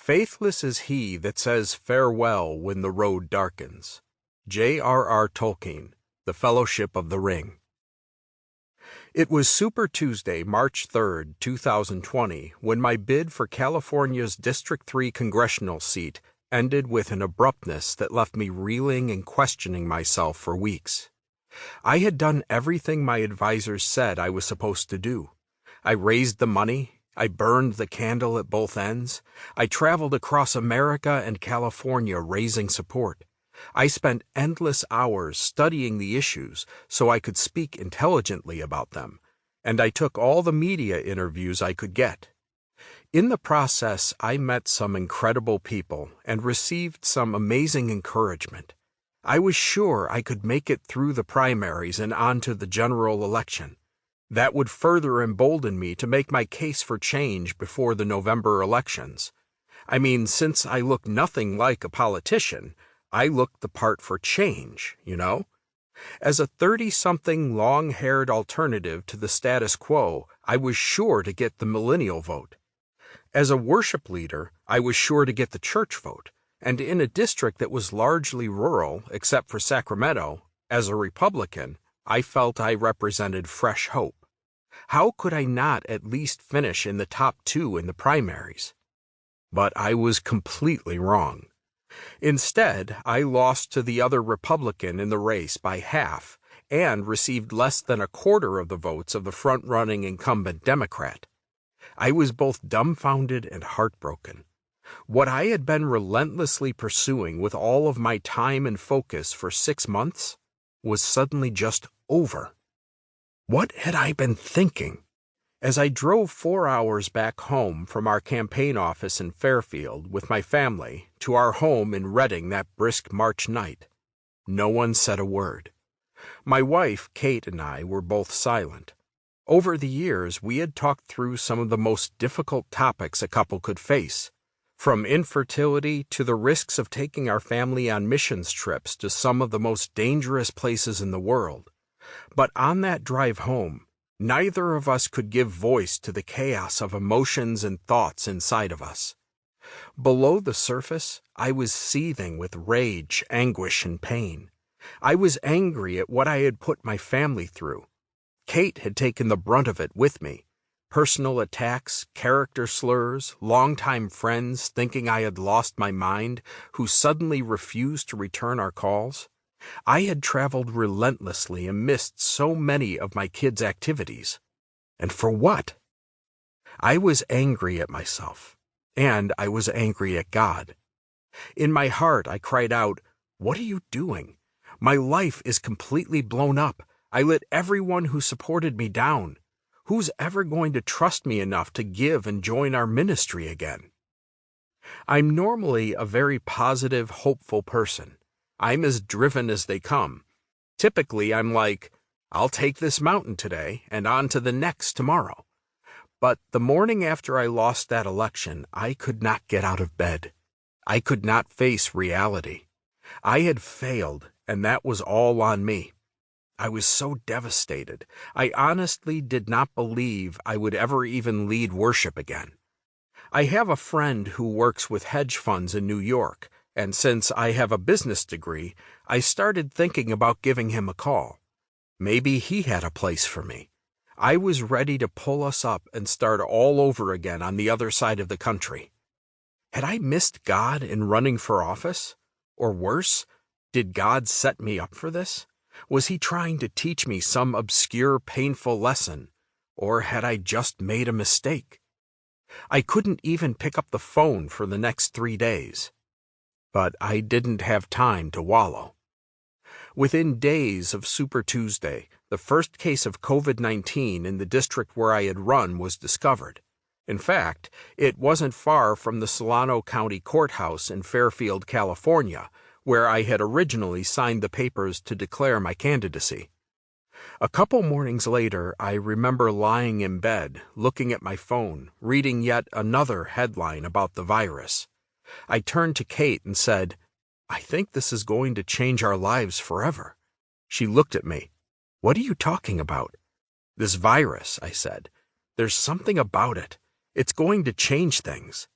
Faithless is he that says farewell when the road darkens. J.R.R. Tolkien, The Fellowship of the Ring. It was Super Tuesday, March 3, 2020, when my bid for California's District 3 congressional seat ended with an abruptness that left me reeling and questioning myself for weeks. I had done everything my advisors said I was supposed to do. I raised the money. I burned the candle at both ends. I traveled across America and California raising support. I spent endless hours studying the issues so I could speak intelligently about them, and I took all the media interviews I could get. In the process, I met some incredible people and received some amazing encouragement. I was sure I could make it through the primaries and on to the general election. That would further embolden me to make my case for change before the November elections. I mean, since I look nothing like a politician, I looked the part for change, you know? As a 30-something long-haired alternative to the status quo, I was sure to get the millennial vote. As a worship leader, I was sure to get the church vote. And in a district that was largely rural, except for Sacramento, as a Republican, I felt I represented fresh hope. How could I not at least finish in the top 2 in the primaries? But I was completely wrong. Instead, I lost to the other Republican in the race by half and received less than a quarter of the votes of the front-running incumbent Democrat. I was both dumbfounded and heartbroken. What I had been relentlessly pursuing with all of my time and focus for 6 months was suddenly just over. What had I been thinking? As I drove 4 hours back home from our campaign office in Fairfield with my family to our home in Redding that brisk March night, no one said a word. My wife, Kate, and I were both silent. Over the years, we had talked through some of the most difficult topics a couple could face, from infertility to the risks of taking our family on missions trips to some of the most dangerous places in the world. But on that drive home, neither of us could give voice to the chaos of emotions and thoughts inside of us. Below the surface, I was seething with rage, anguish, and pain. I was angry at what I had put my family through. Kate had taken the brunt of it with me. Personal attacks, character slurs, longtime friends thinking I had lost my mind, who suddenly refused to return our calls. I had traveled relentlessly and missed so many of my kids' activities. And for what? I was angry at myself, and I was angry at God. In my heart, I cried out, "What are you doing? My life is completely blown up. I let everyone who supported me down. Who's ever going to trust me enough to give and join our ministry again?" I'm normally a very positive, hopeful person. I'm as driven as they come. Typically, I'm like, I'll take this mountain today and on to the next tomorrow. But the morning after I lost that election, I could not get out of bed. I could not face reality. I had failed, and that was all on me. I was so devastated. I honestly did not believe I would ever even lead worship again. I have a friend who works with hedge funds in New York, and since I have a business degree, I started thinking about giving him a call. Maybe he had a place for me. I was ready to pull us up and start all over again on the other side of the country. Had I missed God in running for office? Or worse, did God set me up for this? Was he trying to teach me some obscure, painful lesson, or had I just made a mistake? I couldn't even pick up the phone for the next 3 days. But I didn't have time to wallow. Within days of Super Tuesday, the first case of COVID-19 in the district where I had run was discovered. In fact, it wasn't far from the Solano County Courthouse in Fairfield, California, where I had originally signed the papers to declare my candidacy. A couple mornings later, I remember lying in bed, looking at my phone, reading yet another headline about the virus. I turned to Kate and said, "I think this is going to change our lives forever." She looked at me. "What are you talking about?" "This virus," I said. "There's something about it. It's going to change things."